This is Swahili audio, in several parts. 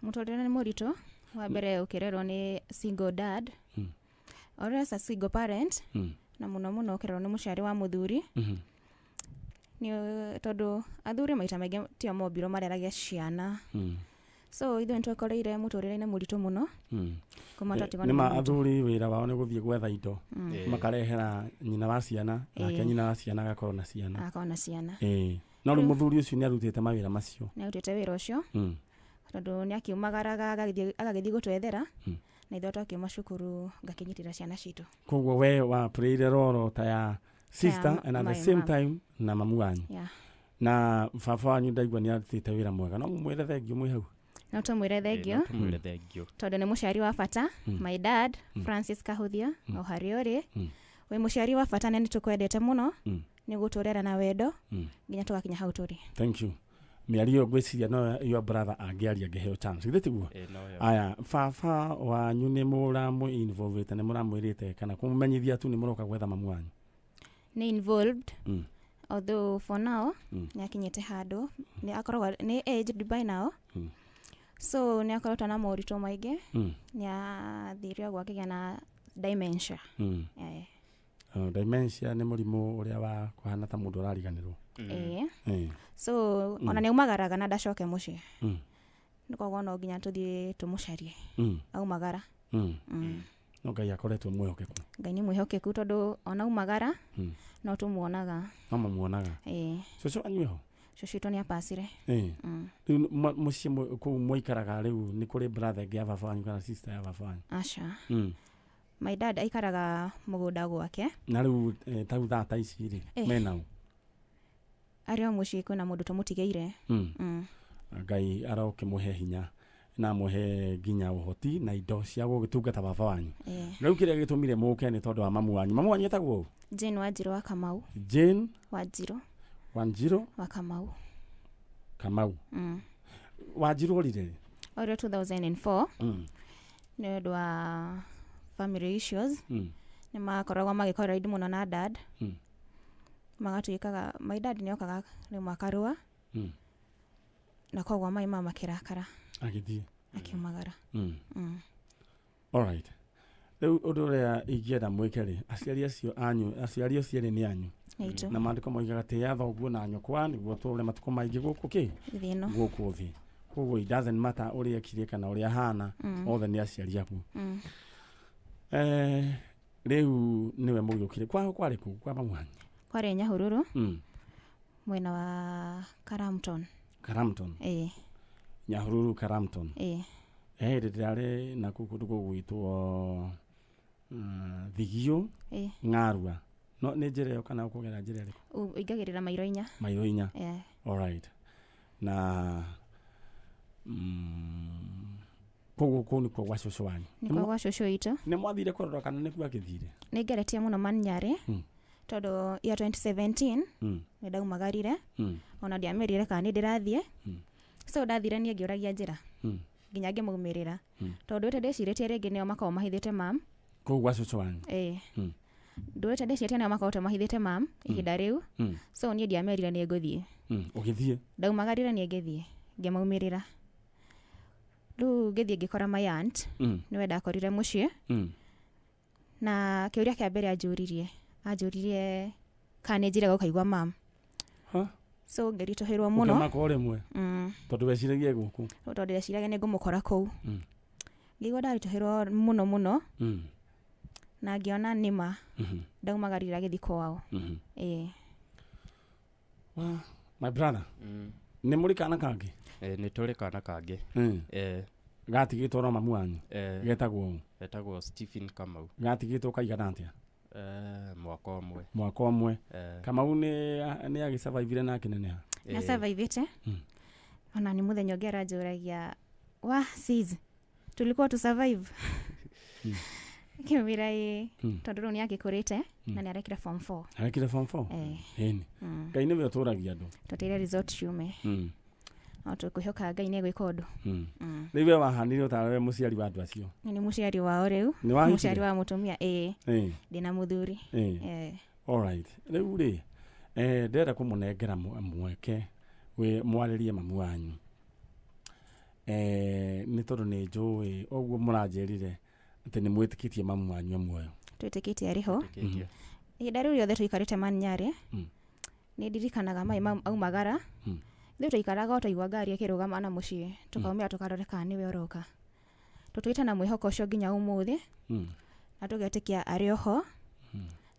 Mutorire ni murito wa mbere ukirerwo ni single dad or as a single parent na muno ukirerwo ni muciari wa muthuri ni tondu athuri maita maingi tio mobiro mareragia ciana so ithuĩ nitwekoreire muturire-inĩ mũritũ mũno nĩma athuri wĩra wao nĩ gũthiĩ gwetha indo makarehera nyina wa ciana nake nyina wa ciana agakorwo na ciana no rĩu mũthuri ũcio nĩ arutĩte mawĩra macio wĩra ũcio tondu nĩ akiumagaraga agagĩthiĩ gũtwethera na ithuĩ twakiuma cukuru ngakinyitĩra ciana citũ. Koguo we wa played role ta ya sister and at the same time na mamu wanyu na baba wanyu ndaigua nĩ arutĩte wĩra mwega no mwĩre thengio mwĩ hau. No tumwire thengio tondu ni muciari wa bata my dad Francis Kahuthia o harĩa ũrĩ we muciari wa bata nĩ tukwendete mũno nĩ gũtũrera na wendo nginya tugakinya hau tũrĩ. Thank you. Mĩario ngwĩciria no your brother angĩaria ngĩheo chance githĩ tiguo aya baba wanyu nĩ mũramũ involved nĩ mũramwĩrĩte kana kũmumenyithia tu nĩ mũroka gwetha mamu wanyu nĩ involved although for now nĩ akinyĩte handũ nĩ akoragwo nĩ aged by now so nĩ akoragwo na moritũ maingĩ nĩ athiire gwakĩgĩa na dementia dementia nĩ mũrimũ ũrĩa wa kũhana ta mũndũ arariganĩrwo so ona nĩ umagaraga na ndacoke mũciĩ nĩkoguo no nginya tũthiĩ tũmũcarie aumagara no Ngai akoretwo mwĩhokeku. Ngai nĩ mwĩhokeku tondũ ona umagara no tumuonaga. No muonaga. Cucu wanyu ho? Cucu witũ nĩ apacire. Rĩu mũciĩ kũu mũikaraga rĩu nĩ kũrĩ brother ĩngĩ ya baba wanyu kana sister ya baba wanyu? Aca. My dad aikaraga mũgũnda gwake. Na rĩu tau thata ici rĩ menau? Arĩ o mũciĩ kwĩna mũndũ tũmũtigĩire. Ngai arokĩmũhe hinya na muhe nginya ũhoti na indo cia gũgĩtungata baba wanyu. Rĩu kĩrĩa gĩtũmire mũke nĩ tondũ wa mamu wanyu. Mamu wanyu etagwo? Jane Wanjiru wa Kamau. Jane Wanjiru wa Kamau. Kamau. Wanjiru orire? Orire 2004. Nĩ ũndũ wa family issues. Nĩ makoragwo magĩkorwo raidi mũno na dad. Magatuĩkaga my dad nĩ okaga rĩmwe akarũa. Na koguo mai mama kĩrakara. Agĩthiĩ. Akiumagara. All right. Rĩu ũndũ ũrĩa ingĩenda mwĩke rĩ, aciari acio anyu, aciari acio nĩ anyu. Na maandĩko moigaga tĩa thoguo na nyũkwa nĩguo tũre matukũ maingĩ gũkũ kĩ? Gũkũ thĩ. Koguo it doesn't matter ũrĩa ekire kana ũrĩa hana, othe nĩ aciari aku. Rĩu nĩwe mũgĩũkire kwao kwarĩ kũ kwa mamu wanyu? Kwarĩ Nyahururu. Mwena wa Karamton. Karamton. Nyahururu Karamton. Rĩrĩ na kũndũ gũgwĩtwo Thigio Ng'arua. No nĩ njĩra ĩyo kana ũkũgera njĩra ĩrĩkũ? Ingagĩrĩra mairo 4. Mairo 4. All right. Na kũu nĩ kwa cucu wanyu. Nĩ kwa cucu witũ. Nĩ mwathire kũrora kana nĩ gwakĩthire? Nĩ ngeretie mũno Maniare. Tondũ ya 2017 nĩ ndaumagarire. Ona ndiamerire kana nĩ ndĩrathiĩ. So ndathire niĩ ngĩũragia njĩra. Nginya ngĩmũmĩrĩra. Tondũ ndũĩte ndĩcirĩtie rĩngĩ nĩo makoragwo mahithĩte mam. Kũu gwa cucu wanyu? Ndũĩte ndĩcirĩtie nĩo makoragwo mahithĩte mam ihinda rĩu. So niĩ ndiamerire nĩ ngũthiĩ. Ũgĩthiĩ? Ndaumagarire niĩ ngĩthiĩ. Ngĩmaumĩrĩra. Rĩu ngĩthiĩ ngĩkora my aunt. Nĩwe ndakorire mũciĩ. Na kĩũria kĩa mbere anjũririe kana nĩ njĩra gũkaigua mam. So ngĩritũhĩrwo mũno. Ũkĩmaka rĩmwe? Tondũ weciragia gũkũ? Tondũ ndeciragia nĩ ngũmũkora kũu. Ngĩigua ndaritũhĩrwo mũno. Na ngĩona nĩma ndaumagarira gĩthiĩ kwao. My brother. Nĩ mũrĩ kana kangĩ? Nĩ tũrĩ kana kangĩ. Gatigĩtwo na mamu wanyu? Getagwo? Getagwo Stephen Kamau. Gatigĩtwo kaigana atĩa? Mwaka ũmwe. Kamau nĩ agĩsurvivire na kĩneneha? Nĩ survivite. Ona nĩ mũthenya ũngĩ aranjũragia sis tulikuwa tu survive. Kĩmwĩra tondũ rĩu nĩ agĩkũrĩte na nĩ arekire form 4. Arekire form 4? Ĩni. Ngai nĩwe ũtũragia andũ. Tũteire resort ciume. No tũkwĩhoka Ngai nĩ egwĩka ũndũ. Rĩu we wahanire ũtawe mũciari wa andũ acio? Nĩ mũciari wao rĩu. Mũciari wa mũtumia ndĩna mũthuri. All right. Rĩu rĩ ndĩrenda kũmũnengera mweke we mwarĩrie mamu wanyu. nĩ tondũ nĩ njũĩ ũguo mũranjĩrire atĩ nĩ mwĩtĩkĩtie mamu wanyu muoyo. Twĩtĩkĩtie arĩ ho. Ihinda rĩu rĩothe tũikarĩte Maniare, nĩ ndirikanaga mai aumagara, ithuĩ tũikaraga o tũigua ngari ĩkĩrũgama na mũciĩ, tũkaumĩra tũkarore kana nĩwe ũroka. Tũtũĩte na mwĩhoko ũcio nginya ũmũthĩ, na tũgetĩkia arĩ oho,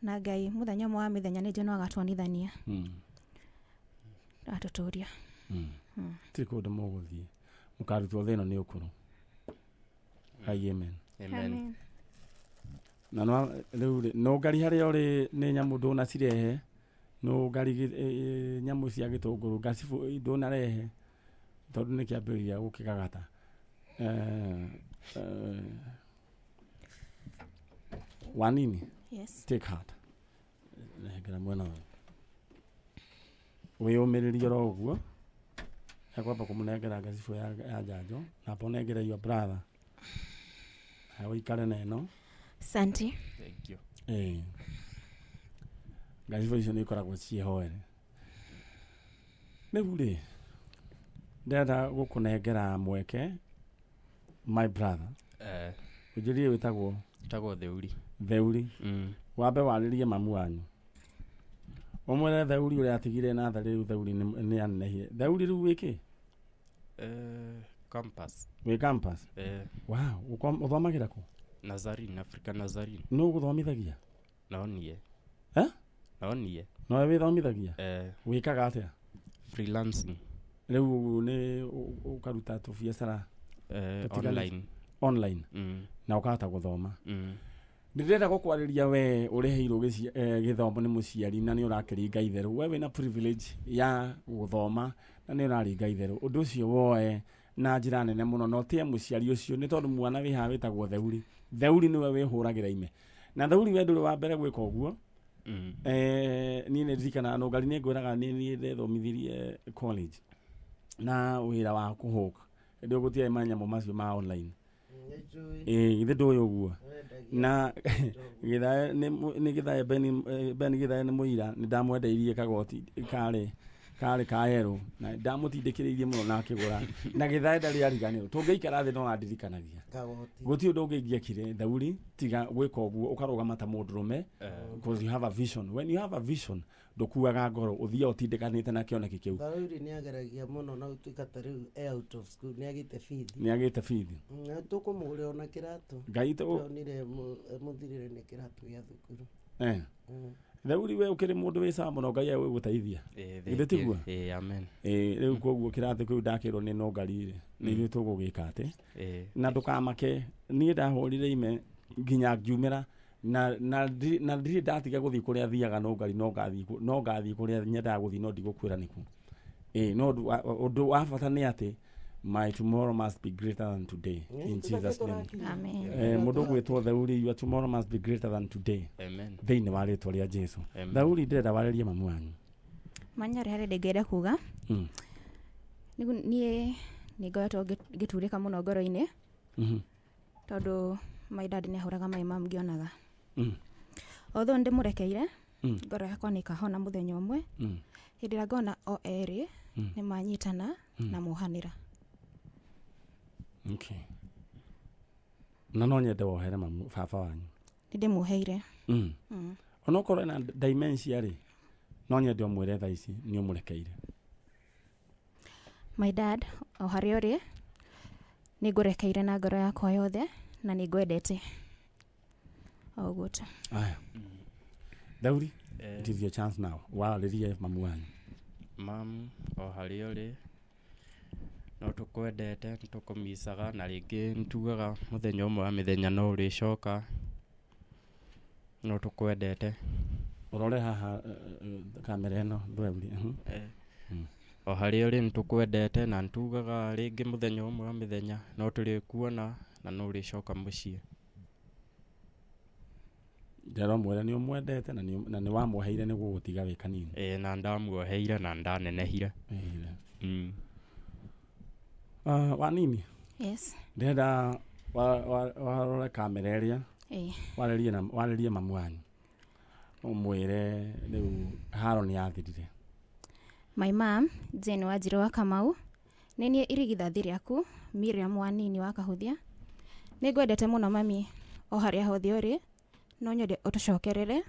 na Ngai mũthenya ũmwe wa mĩthenya nĩ njũĩ no agatũonithania. Atũtũria. Tiri kũndũ mũgũthiĩ, mũkarutwo thĩno nĩ ũkũrũ. Ngai amen. Amen. Na no ngari harĩa ũrĩ nĩ nyamũ ndũnacirehe, no ngari nyamũ cia gĩtũngũrũ ngacibũ ndũnarehe, tondũ nĩ kĩambĩrĩria gũkĩgagata. Wanini? Yes. Take heart. Nehengera mwena ũyũ. Wĩyũmĩrĩrie ro ũguo. Akwamba kũmũnengera ngacibũ ya njanjo, na ponengere your brother. Ũikare neno. Asante. Thank you. Ngacibũ icio nĩ ikoragwo ciĩhoere. Rĩu rĩ, ndĩrenda gũkũnengera mweke, my brother. Ũnjĩrire wĩtagwo? Wĩtagwo Theuri. Theuri. Wambe warĩrie mamu wanyu. Ũmwĩre Theuri ũrĩa atigire natharĩ rĩu Theuri nĩ anenehire. Theuri rĩu wĩkĩ? Campus. Wĩ campus? Wow, ũthomagĩra kũ? Nazarene, Africa Nazarene. Nũ gũthomithagia? No niĩ. No niĩ. No we wĩthomithagia? Wĩkaga atĩa? Freelancing. Rĩu nĩ ũkaruta tũbiacara? Online. Online. Na ũkahota gũthoma. Ndĩrenda gũkwarĩria we ũrĩheirwo gĩthomo nĩ mũciari na nĩ ũrakĩringa itherũ. We wĩna privilege ya gũthoma na nĩ ũraringa itherũ. Ũndũ ũcio woe na njĩra nene mũno no tie mũciari ũcio nĩ tondũ mwana wĩ haha wĩtagwo Theuri. Theuri nĩwe wĩhũragĩra ime. Na Theuri we ndũrĩ wa mbere gwĩka ũguo. Niĩ nĩ ndirikanaga no ngari nĩ ngwĩraga niĩ ndethomithirie college na wĩra wa kũhũka. Hĩndĩ ĩyo gũtiarĩ manyamũ macio ma online. Ithe ndũĩ ũguo. Na gĩthae nĩ gĩthae Ben gĩthae nĩ mũira nĩ ndamwendeirie kagoti karĩ ka yerũ na ndamũtindĩkĩrĩirie mũno na akĩgũra na gĩthae ndarĩ ariganĩrwo tũngĩikara thĩ no andirikanagia gũtirĩ ũndũ ũngĩngĩekire Theuri tiga gwĩka ũguo ũkarũgama ta mũndũrũme because you have a vision. When you have a vision ndũkuaga ngoro ũthiaga ũtindĩkanĩte na kĩoneki kĩu. Theuri nĩ ageragia mũno na gũtuĩka ta rĩu out of school nĩ agĩte bithi. Nĩ agĩte bithi. Tũkũmũgũrĩra ona kĩratũ. Ngai onire mũthirĩre nĩ kĩratũ gĩa thukuru. Theuri we ũkĩrĩ mũndũ wĩ sawa mũno Ngai agũgũteithia. Githĩ tiguo? Amen. Rĩu koguo kĩrathi kĩu ndakĩrwo nĩ no ngari nĩ ithuĩ tũgũgĩka atĩ. Na ndũkamake niĩ ndahũrire ime nginya ngiumĩra na ndirĩ ndatiga gũthiĩ kũrĩa thiaga no ngari no ngathiĩ kũrĩa nyendaga gũthiĩ no ndigũkwĩra nĩkũ. No ũndũ wa bata nĩ atĩ my tomorrow must be greater than today in Jesus name. Amen. Mũndũ gwĩtwo Theuri, your tomorrow must be greater than today. Amen. Thĩinĩ wa rĩtwa rĩa Jesũ. Theuri ndĩrenda warĩrie mamu wanyu. Maniare harĩ ndĩngĩenda kuga. Niĩ nĩ ngoretwo ngĩturĩka mũno ngoro-inĩ. Tondũ my dad nĩ ahũraga mai mamu ngĩonaga. Although ndĩmũrekeire, ngoro yakwa nĩ ikahona mũthenya ũmwe. Hĩndĩ ĩrĩa ngona o erĩ nĩ manyitana na mohanĩra. Okay. Na no nyende wohere mamu baba wanyu. Nĩ ndĩmuoheire. Ona ũkorwo na dementia rĩ, no nyende ũmwĩre thaa ici nĩ ũmũrekeire. My dad, o harĩa ũrĩ, nĩ ngũrekeire na ngoro yakwa yothe na nĩ ngwendete. O ũguo tu. Aya. Theuri, it is your chance now. Warĩrie mamu wanyu. Mam, o harĩa ũrĩ, no tũkwendete, tũkũmicaga na rĩngĩ ntugaga mũthenya ũmwe wa mĩthenya no ũrĩcoka, no tũkwendete. Ũrore haha kamera ĩno Theuri. O harĩa ũrĩ nĩtũkwendete na ntugaga rĩngĩ mũthenya ũmwe wa mĩthenya no tũrĩkuona na no ũrĩcoka mũciĩ. Ndĩromwĩra nĩ ũmwendete na nĩ wamwoheire nĩguo gũtiga wĩ kanini. Na ndamuoheire na ndanenehire. Wanini? Yes. Ndĩrenda warore kamera ĩrĩa warĩrie mamu wanyu ũmwĩre rĩu haro nĩ yathirire. My mom, Jane Wanjiru wa Kamau, Nini irigithathi rĩaku Miriam Wanini wa Kahuthia. Nĩngwendete mũno mami o harĩa hothe ũrĩ, no nyende ũtũcokerere.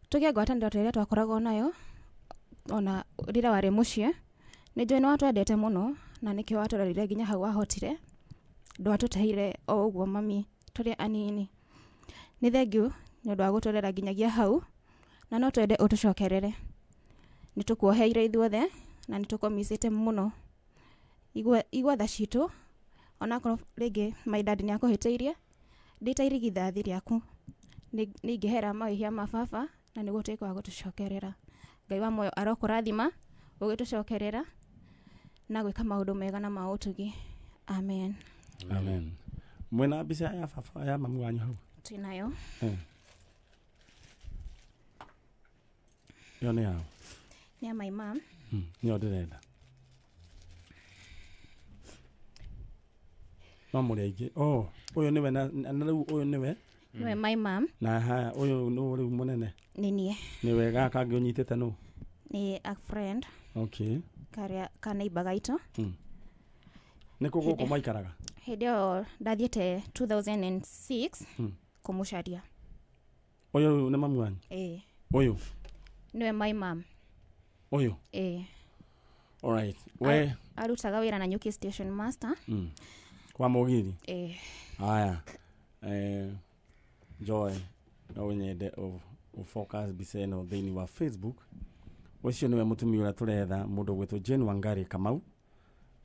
Tũgĩe ngwatanĩro ĩrĩa twakoragwo nayo ona rĩrĩa warĩ mũciĩ. Nĩnjũĩ nĩ watwendete mũno na nĩkĩo watũrarire nginya hau wahotire. Ndwatũteire o ũguo mami tũrĩ anini. Nĩ thengiũ nĩ ũndũ wa gũtũrera nginyagia hau, na no twende ũtũcokerere. Nĩ tũkuoheire ithuothe na nĩ tũkomicĩte mũno igwa tha citũ, onakorwo rĩngĩ my dad nĩ akũhĩtĩirie, ndĩta irigithathi rĩaku nĩ ingĩhera mawĩhia ma baba na nĩ gũtuĩka wa gũtũcokerera. Ngai wa muoyo arokũrathima ũgĩtũcokerera na gwĩka maũndũ mega na ma ũtugi. Amen. Amen. Mwena mbica ya baba ya mamu wanyu hau? Twĩnayo. Yo nĩ yao? Nĩ ya my mom. Nĩyo ndĩrenda. No mũrĩ aingĩ. Ũyũ nĩwe na rĩu ũyũ nĩwe? Nĩwe my mom. Na haya ũyũ nĩ rĩu mũnene? Nĩ niĩ. Nĩ wega kangĩ ũnyitĩte nũ? Nĩ a friend. Okay. Karĩa ka neighbor gaitũ. Nĩ kũ gũkũ maikaraga? Hĩndĩ ĩyo ndathiĩte 2006 kũmũcaria. Ũyũ nĩ mamu wanyu? Ũyũ? Nĩwe my mom. Ũyũ? Alright. We arutaga wĩra na Nyuki Station Master. Kwa Mũgiri? Haya. Joy, no nyende focus bica ĩno thĩinĩ wa Facebook. Ũcio nĩwe mũtumia ũrĩa tũretha, mũndũ gwĩtwo Jane Wangari Kamau,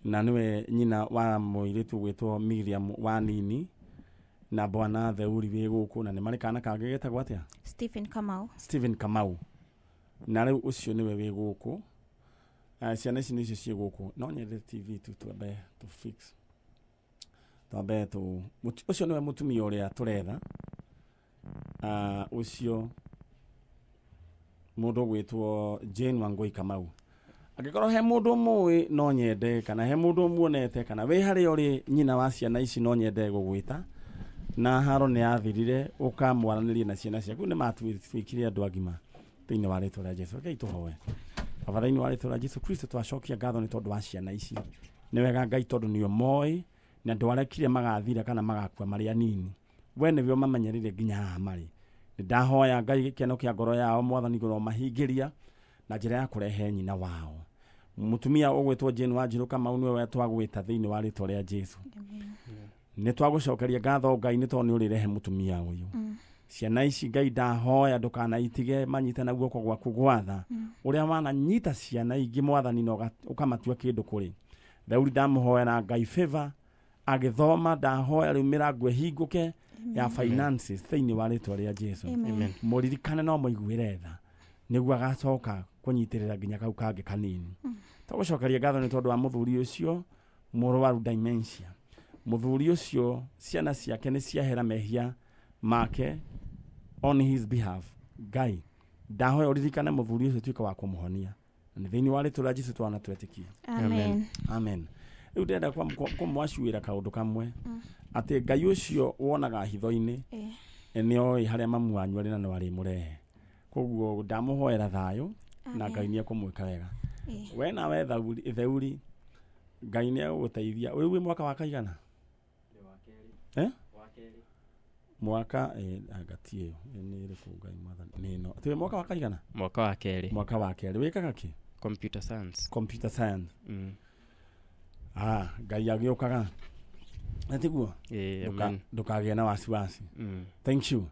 na nĩwe nyina wa mũirĩtu gwĩtwo Miriam Wanini, na bwana Theuri wĩ gũkũ, na nĩ marĩ kana kangĩ getagwo atĩa? Stephen Kamau. Na rĩu ũcio nĩwe wĩ gũkũ. Ciana ici nĩcio ciĩ gũkũ. No nyende TV tu twambe tu fix. Twambe tu ũcio nĩwe mũtumia ũrĩa tũretha. Ũcio mũndũ gwĩtwo Jane Wangui Kamau. Angĩkorwo he mũndũ mũĩ no nyende, kana he mũndũ muonete, kana wĩ harĩa ũrĩ nyina wa ciana ici no nyende gũgwĩta. Na haro nĩ yathirire ũkamwaranĩria na ciana ciaku, nĩ matwĩkire andũ agima thĩinĩ wa rĩtwa rĩa Jesũ. Ngai tũhoe. Baba thĩinĩ wa rĩtwa rĩa Jesũ Kristo twacokia ngatho nĩ tondũ wa ciana ici. Nĩ wega Ngai tondũ nĩo moĩ na ndwarekire magathira kana magakua marĩ anini. We nĩwe mamenyerire nginya haha marĩ. Ndahoya Ngai gĩkeno kĩa ngoro yao Mwathani goro mahingĩria na njĩra ya kũrehe nyina wao. Mũtumia ũgwĩtwo Jane Wanjiru Kamau nĩwe twagwĩta thĩinĩ wa rĩtwa rĩa Jesũ. Nĩ twagũcokeria ngatho Ngai nĩ tondũ nĩ ũrĩrehe mũtumia ũyũ. Ciana ici Ngai ndahoya ndũkanaitige manyitana guoko gwaku gwatha. Ũrĩa wananyita ciana ingĩ Mwathani na ũkamatua kĩndũ kũrĩ. Theuri ndamũhoya na Ngai favor agĩthoma, ndahoya rĩu mĩrango ĩhingũke ya finances thĩinĩ wa rĩtwa rĩa Jesũ. Mũririkane no mũiguĩre tha nĩguo agacoka kũnyitĩrĩra nginya kau kangĩ kanini. Tũgũcokeria ngatho nĩ tondũ wa mũthuri ũcio mũrwaru dementia. Mũthuri ũcio ciana ciake nĩ ciahera mehia make on his behalf. Ngai ndahoya ũririkane mũthuri ũcio tuĩka wa kũmũhonia. Nĩ thĩinĩ wa rĩtwa rĩa Jesũ twana twetĩkia. Amen. Rĩu ndĩrenda kũmwacuĩra kaũndũ kamwe atĩ Ngai ũcio wonaga hitho-inĩ nĩoĩ harĩa mamu wanyu arĩ na nĩ warĩ mũrehe. Koguo ndamũhoera thayũ na Ngai nĩ ekũmwĩka wega. We nawe Theuri Ngai nĩ egũgũteithia. Ũyũ wĩ mwaka wa kaigana? Mwaka agatie nĩ rĩkũ Ngai Mwathani nĩno. Tũĩ mwaka wa kaigana? Mwaka wa kerĩ. Mwaka wa kerĩ. Wĩkaga kĩ? Computer science. Ngai agĩũkaga. Atiguo? Amen. Ndũkagĩe na wasiwasi. Thank you.